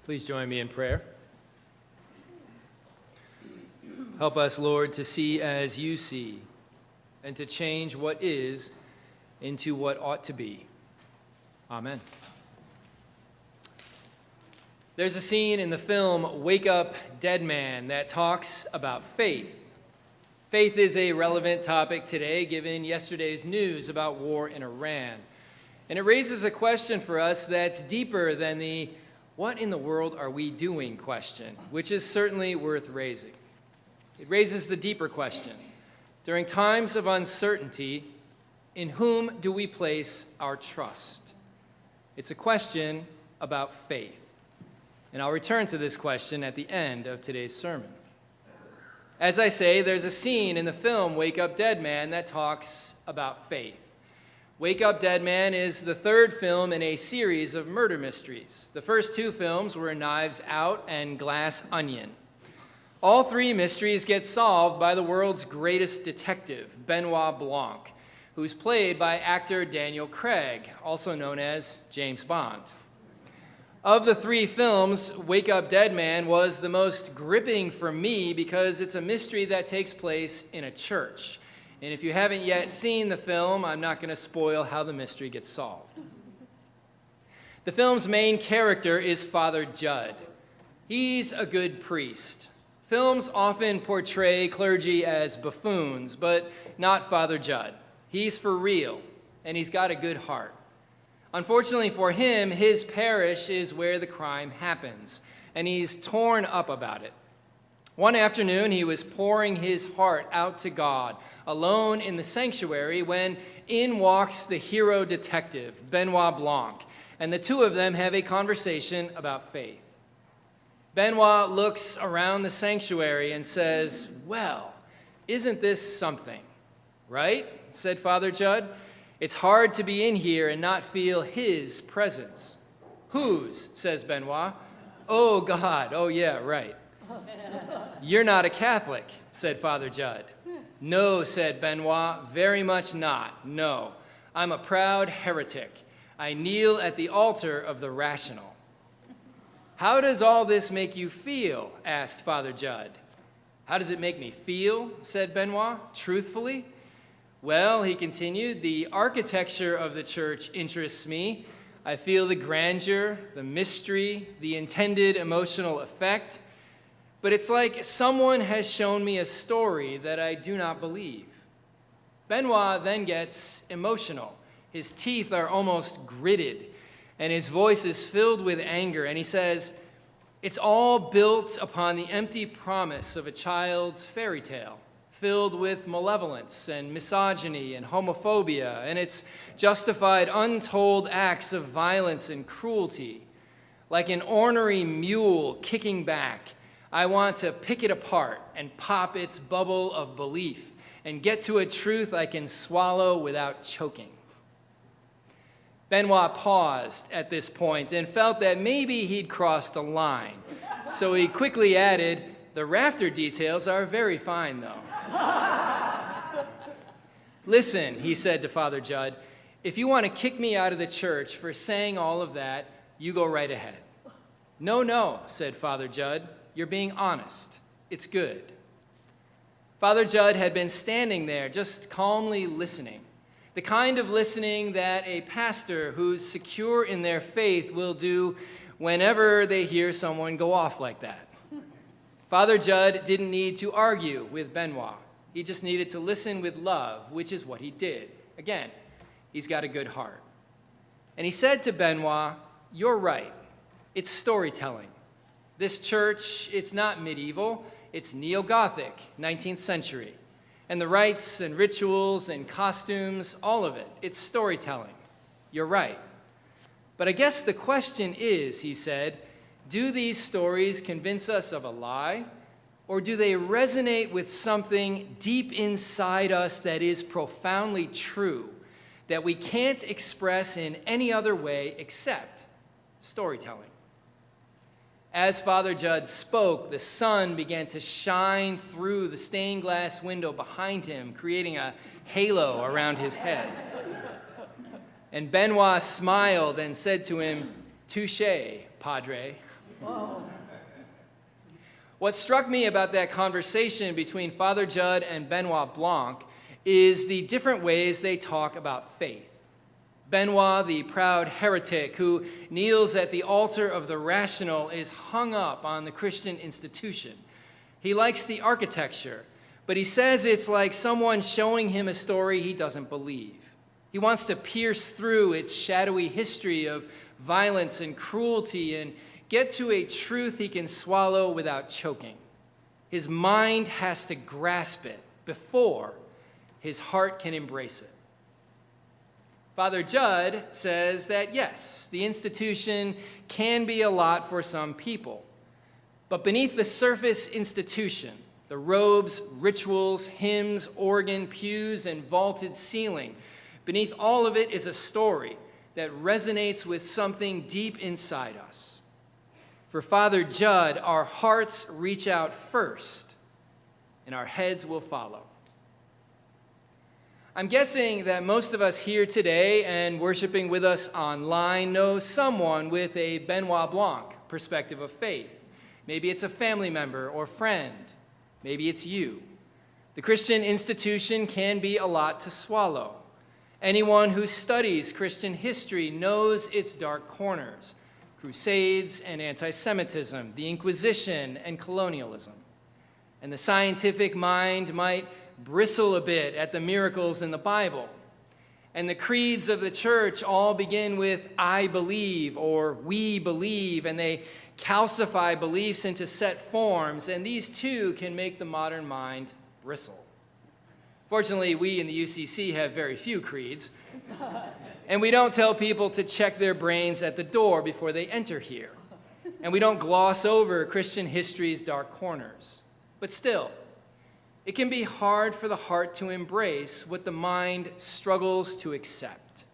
Please join me in prayer. Help us, Lord, to see as you see and to change what is into what ought to be. Amen. There's a scene in the film Wake Up, Dead Man that talks about faith. Faith is a relevant topic today given yesterday's news about war in Iran. And it raises a question for us that's deeper than the "what in the world are we doing" question, which is certainly worth raising. It raises the deeper question: during times of uncertainty, in whom do we place our trust? It's a question about faith. And I'll return to this question at the end of today's sermon. As I say, there's a scene in the film Wake Up, Dead Man that talks about faith. Wake Up, Dead Man is the third film in a series of murder mysteries. The first two films were Knives Out and Glass Onion. All three mysteries get solved by the world's greatest detective, Benoit Blanc, who's played by actor Daniel Craig, also known as James Bond. Of the three films, Wake Up, Dead Man was the most gripping for me because it's a mystery that takes place in a church. And if you haven't yet seen the film, I'm not going to spoil how the mystery gets solved. The film's main character is Father Judd. He's a good priest. Films often portray clergy as buffoons, but not Father Judd. He's for real, and he's got a good heart. Unfortunately for him, his parish is where the crime happens, and he's torn up about it. One afternoon, he was pouring his heart out to God, alone in the sanctuary, when in walks the hero detective, Benoit Blanc, and the two of them have a conversation about faith. Benoit looks around the sanctuary and says, "Well, isn't this something?" "Right?" said Father Judd. "It's hard to be in here and not feel his presence." "Whose?" says Benoit. "Oh, God. Oh, yeah, right." "You're not a Catholic," said Father Judd. "No," said Benoit, "very much not. No, I'm a proud heretic. I kneel at the altar of the rational." "How does all this make you feel?" asked Father Judd. "How does it make me feel?" said Benoit, truthfully. "Well," he continued, "the architecture of the church interests me. I feel the grandeur, the mystery, the intended emotional effect. But it's like someone has shown me a story that I do not believe." Benoit then gets emotional. His teeth are almost gritted, and his voice is filled with anger, and he says, "It's all built upon the empty promise of a child's fairy tale, filled with malevolence and misogyny and homophobia, and it's justified untold acts of violence and cruelty. Like an ornery mule kicking back, I want to pick it apart and pop its bubble of belief and get to a truth I can swallow without choking." Benoit paused at this point and felt that maybe he'd crossed a line. So he quickly added, "The rafter details are very fine, though." "Listen," he said to Father Judd, "if you want to kick me out of the church for saying all of that, you go right ahead." No, said Father Judd. "You're being honest. It's good." Father Judd had been standing there just calmly listening, the kind of listening that a pastor who's secure in their faith will do whenever they hear someone go off like that. Father Judd didn't need to argue with Benoit. He just needed to listen with love, which is what he did. Again, he's got a good heart. And he said to Benoit, "You're right. It's storytelling. This church, it's not medieval, it's neo-Gothic, 19th century. And the rites and rituals and costumes, all of it, it's storytelling. You're right. But I guess the question is," he said, "do these stories convince us of a lie, or do they resonate with something deep inside us that is profoundly true, that we can't express in any other way except storytelling?" As Father Judd spoke, the sun began to shine through the stained glass window behind him, creating a halo around his head. And Benoit smiled and said to him, "Touché, Padre." What struck me about that conversation between Father Judd and Benoit Blanc is the different ways they talk about faith. Benoit, the proud heretic who kneels at the altar of the rational, is hung up on the Christian institution. He likes the architecture, but he says it's like someone showing him a story he doesn't believe. He wants to pierce through its shadowy history of violence and cruelty and get to a truth he can swallow without choking. His mind has to grasp it before his heart can embrace it. Father Judd says that yes, the institution can be a lot for some people, but beneath the surface institution, the robes, rituals, hymns, organ, pews, and vaulted ceiling, beneath all of it is a story that resonates with something deep inside us. For Father Judd, our hearts reach out first, and our heads will follow. I'm guessing that most of us here today and worshiping with us online know someone with a Benoit Blanc perspective of faith. Maybe it's a family member or friend. Maybe it's you. The Christian institution can be a lot to swallow. Anyone who studies Christian history knows its dark corners: Crusades and anti-Semitism, the Inquisition and colonialism. And the scientific mind might bristle a bit at the miracles in the Bible. And the creeds of the church all begin with "I believe" or "we believe," and they calcify beliefs into set forms, and these too can make the modern mind bristle. Fortunately, we in the UCC have very few creeds, and we don't tell people to check their brains at the door before they enter here. And we don't gloss over Christian history's dark corners. But still, it can be hard for the heart to embrace what the mind struggles to accept: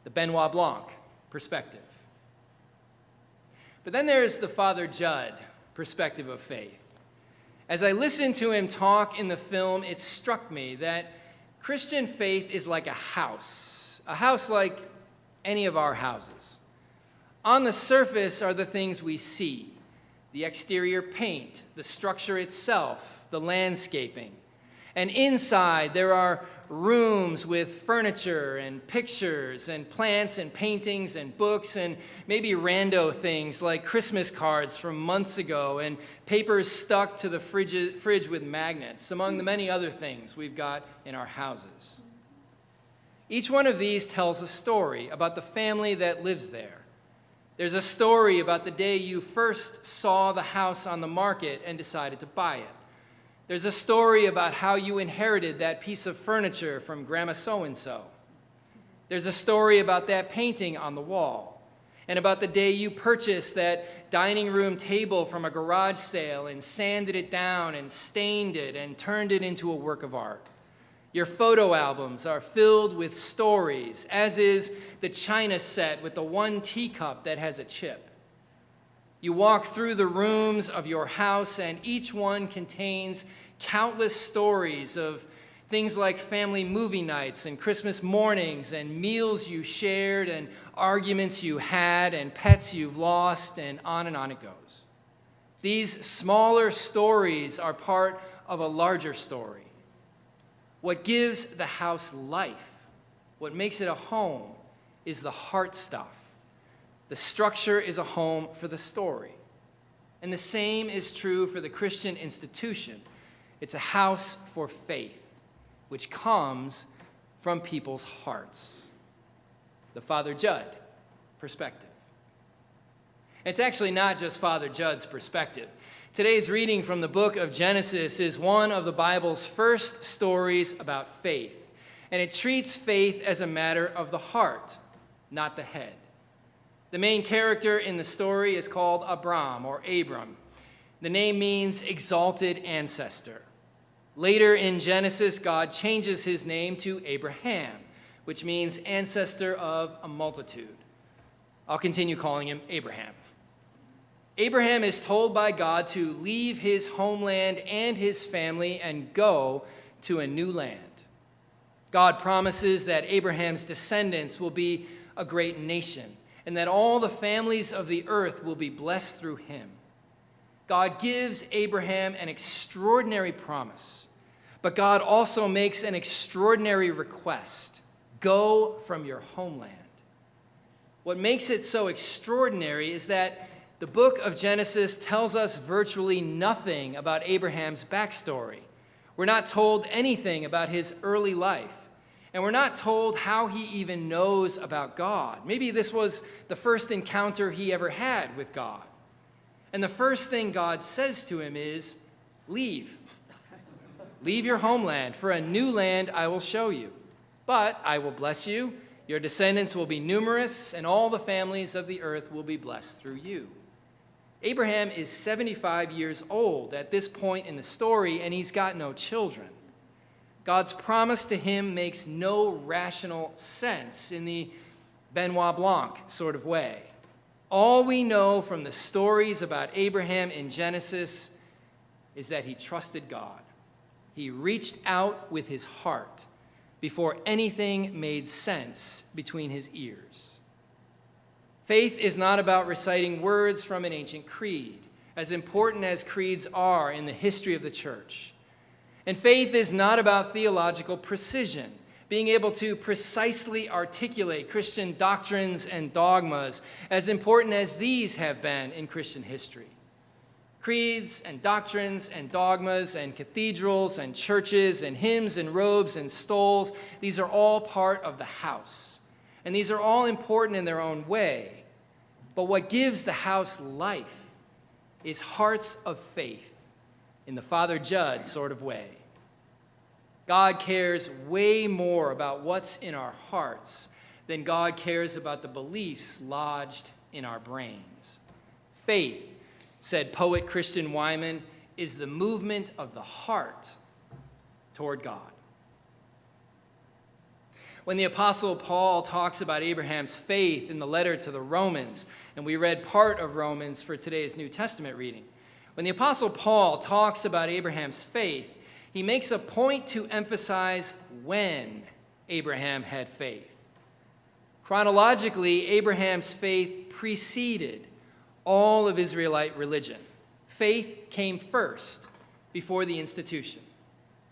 the Benoit Blanc perspective. But then there's the Father Judd perspective of faith. As I listened to him talk in the film, it struck me that Christian faith is like a house like any of our houses. On the surface are the things we see: the exterior paint, the structure itself, the landscaping. And inside there are rooms with furniture and pictures and plants and paintings and books and maybe rando things like Christmas cards from months ago and papers stuck to the fridge with magnets, among the many other things we've got in our houses. Each one of these tells a story about the family that lives there. There's a story about the day you first saw the house on the market and decided to buy it. There's a story about how you inherited that piece of furniture from Grandma so-and-so. There's a story about that painting on the wall, and about the day you purchased that dining room table from a garage sale and sanded it down and stained it and turned it into a work of art. Your photo albums are filled with stories, as is the china set with the one teacup that has a chip. You walk through the rooms of your house, and each one contains countless stories of things like family movie nights and Christmas mornings and meals you shared and arguments you had and pets you've lost, and on it goes. These smaller stories are part of a larger story. What gives the house life, what makes it a home, is the heart stuff. The structure is a home for the story. And the same is true for the Christian institution. It's a house for faith, which comes from people's hearts. The Father Judd perspective. It's actually not just Father Judd's perspective. Today's reading from the book of Genesis is one of the Bible's first stories about faith, and it treats faith as a matter of the heart, not the head. The main character in the story is called Abram, or Abram. The name means exalted ancestor. Later in Genesis, God changes his name to Abraham, which means ancestor of a multitude. I'll continue calling him Abraham. Abraham is told by God to leave his homeland and his family and go to a new land. God promises that Abraham's descendants will be a great nation, and that all the families of the earth will be blessed through him. God gives Abraham an extraordinary promise, but God also makes an extraordinary request. Go from your homeland. What makes it so extraordinary is that the book of Genesis tells us virtually nothing about Abraham's backstory. We're not told anything about his early life, and we're not told how he even knows about God. Maybe this was the first encounter he ever had with God. And the first thing God says to him is, leave. Leave your homeland, for a new land I will show you. But I will bless you, your descendants will be numerous, and all the families of the earth will be blessed through you. Abraham is 75 years old at this point in the story, and he's got no children. God's promise to him makes no rational sense in the Benoit Blanc sort of way. All we know from the stories about Abraham in Genesis is that he trusted God. He reached out with his heart before anything made sense between his ears. Faith is not about reciting words from an ancient creed, as important as creeds are in the history of the church. And faith is not about theological precision, being able to precisely articulate Christian doctrines and dogmas, as important as these have been in Christian history. Creeds and doctrines and dogmas and cathedrals and churches and hymns and robes and stoles, these are all part of the house. And these are all important in their own way. But what gives the house life is hearts of faith in the Father Judd sort of way. God cares way more about what's in our hearts than God cares about the beliefs lodged in our brains. Faith, said poet Christian Wyman, is the movement of the heart toward God. When the Apostle Paul talks about Abraham's faith in the letter to the Romans, and we read part of Romans for today's New Testament reading, when the Apostle Paul talks about Abraham's faith, he makes a point to emphasize when Abraham had faith. Chronologically, Abraham's faith preceded all of Israelite religion. Faith came first before the institution.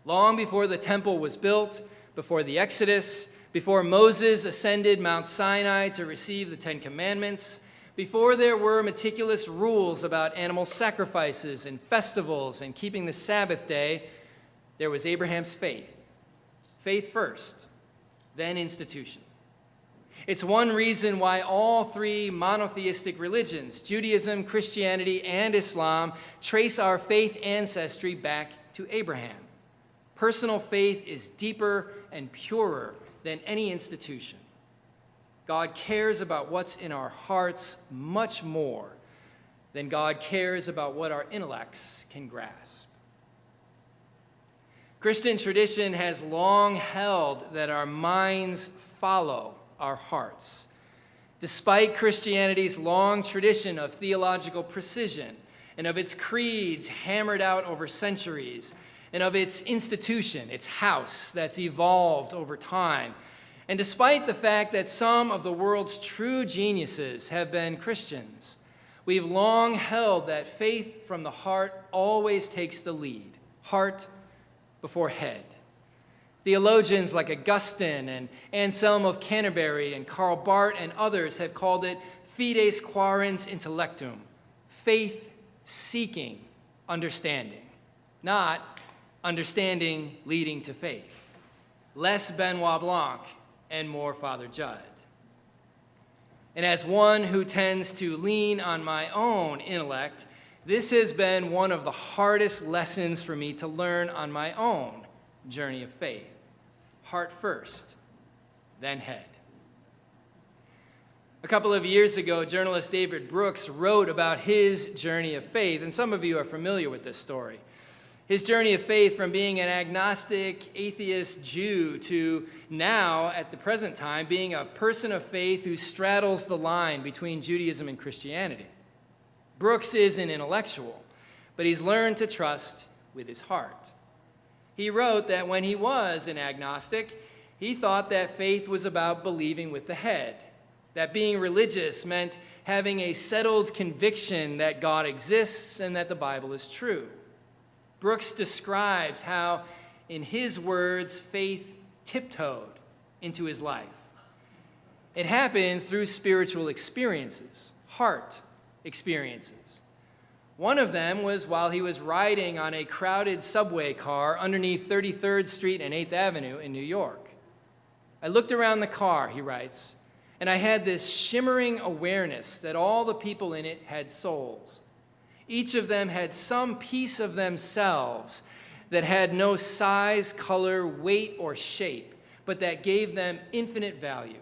Long before the temple was built, before the Exodus, before Moses ascended Mount Sinai to receive the Ten Commandments, before there were meticulous rules about animal sacrifices and festivals and keeping the Sabbath day, there was Abraham's faith. Faith first, then institution. It's one reason why all three monotheistic religions, Judaism, Christianity, and Islam, trace our faith ancestry back to Abraham. Personal faith is deeper and purer than any institution. God cares about what's in our hearts much more than God cares about what our intellects can grasp. Christian tradition has long held that our minds follow our hearts. Despite Christianity's long tradition of theological precision and of its creeds hammered out over centuries, and of its institution, its house that's evolved over time, and despite the fact that some of the world's true geniuses have been Christians, we've long held that faith from the heart always takes the lead, heart before head. Theologians like Augustine and Anselm of Canterbury and Karl Barth and others have called it fides quaerens intellectum, faith-seeking understanding, not understanding leading to faith. Less Benoit Blanc and more Father Judd. And as one who tends to lean on my own intellect, this has been one of the hardest lessons for me to learn on my own journey of faith. Heart first, then head. A couple of years ago, journalist David Brooks wrote about his journey of faith, and some of you are familiar with this story. His journey of faith from being an agnostic, atheist Jew to now, at the present time, being a person of faith who straddles the line between Judaism and Christianity. Brooks is an intellectual, but he's learned to trust with his heart. He wrote that when he was an agnostic, he thought that faith was about believing with the head, that being religious meant having a settled conviction that God exists and that the Bible is true. Brooks describes how, in his words, faith tiptoed into his life. It happened through spiritual experiences, heart experiences. One of them was while he was riding on a crowded subway car underneath 33rd Street and 8th Avenue in New York. I looked around the car, he writes, and I had this shimmering awareness that all the people in it had souls. Each of them had some piece of themselves that had no size, color, weight, or shape, but that gave them infinite value.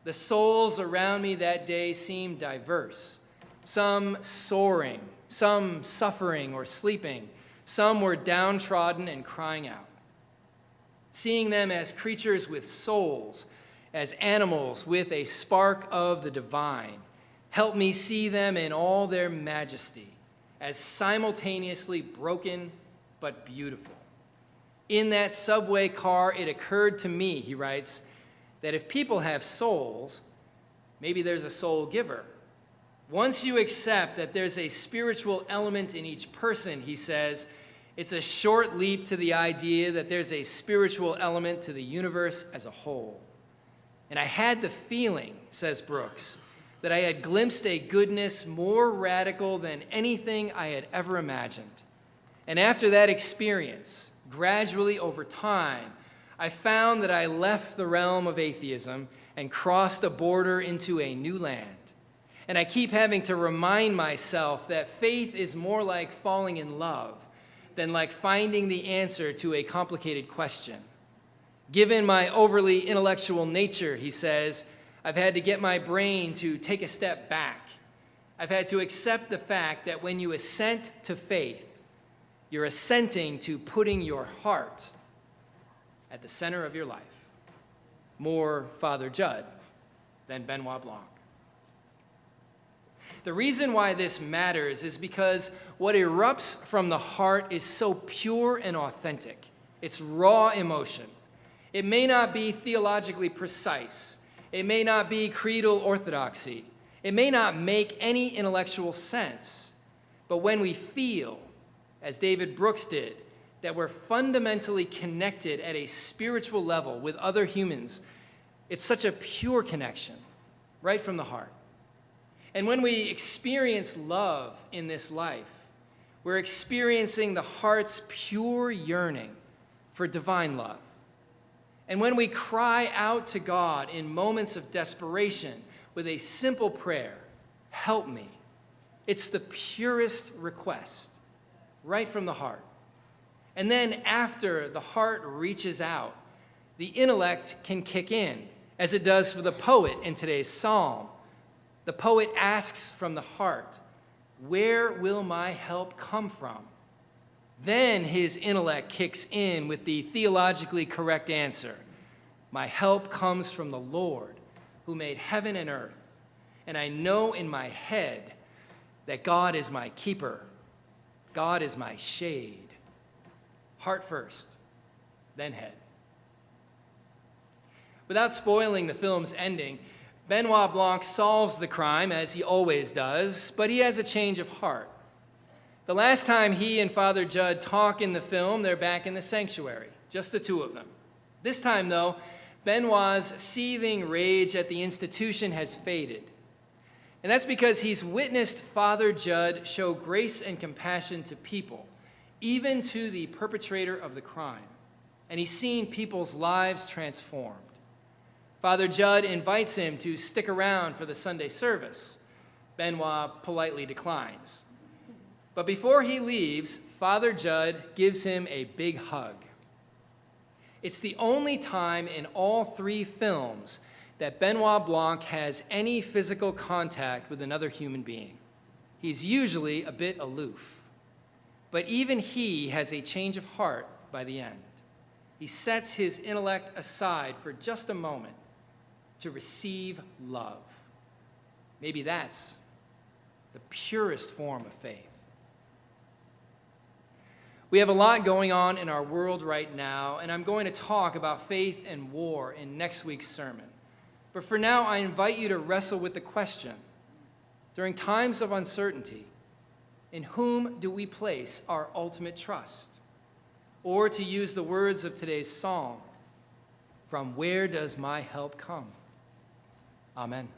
The souls around me that day seemed diverse, some soaring, some suffering or sleeping, some were downtrodden and crying out. Seeing them as creatures with souls, as animals with a spark of the divine, helped me see them in all their majesty, as simultaneously broken but beautiful. In that subway car, it occurred to me, he writes, that if people have souls, maybe there's a soul giver. Once you accept that there's a spiritual element in each person, he says, it's a short leap to the idea that there's a spiritual element to the universe as a whole. And I had the feeling, says Brooks, that I had glimpsed a goodness more radical than anything I had ever imagined. And after that experience, gradually over time, I found that I left the realm of atheism and crossed a border into a new land. And I keep having to remind myself that faith is more like falling in love than like finding the answer to a complicated question. Given my overly intellectual nature, he says, I've had to get my brain to take a step back. I've had to accept the fact that when you assent to faith, you're assenting to putting your heart at the center of your life. More Father Judd than Benoit Blanc. The reason why this matters is because what erupts from the heart is so pure and authentic. It's raw emotion. It may not be theologically precise. It may not be creedal orthodoxy. It may not make any intellectual sense. But when we feel, as David Brooks did, that we're fundamentally connected at a spiritual level with other humans, it's such a pure connection, right from the heart. And when we experience love in this life, we're experiencing the heart's pure yearning for divine love. And when we cry out to God in moments of desperation with a simple prayer, help me, it's the purest request, right from the heart. And then after the heart reaches out, the intellect can kick in, as it does for the poet in today's psalm. The poet asks from the heart, where will my help come from? Then his intellect kicks in with the theologically correct answer. My help comes from the Lord, who made heaven and earth. And I know in my head that God is my keeper. God is my shade. Heart first, then head. Without spoiling the film's ending, Benoit Blanc solves the crime, as he always does, but he has a change of heart. The last time he and Father Judd talk in the film, they're back in the sanctuary, just the two of them. This time, though, Benoit's seething rage at the institution has faded. And that's because he's witnessed Father Judd show grace and compassion to people, even to the perpetrator of the crime. And he's seen people's lives transformed. Father Judd invites him to stick around for the Sunday service. Benoit politely declines. But before he leaves, Father Judd gives him a big hug. It's the only time in all three films that Benoit Blanc has any physical contact with another human being. He's usually a bit aloof. But even he has a change of heart by the end. He sets his intellect aside for just a moment to receive love. Maybe that's the purest form of faith. We have a lot going on in our world right now, and I'm going to talk about faith and war in next week's sermon. But for now, I invite you to wrestle with the question, during times of uncertainty, in whom do we place our ultimate trust? Or to use the words of today's psalm, from where does my help come? Amen.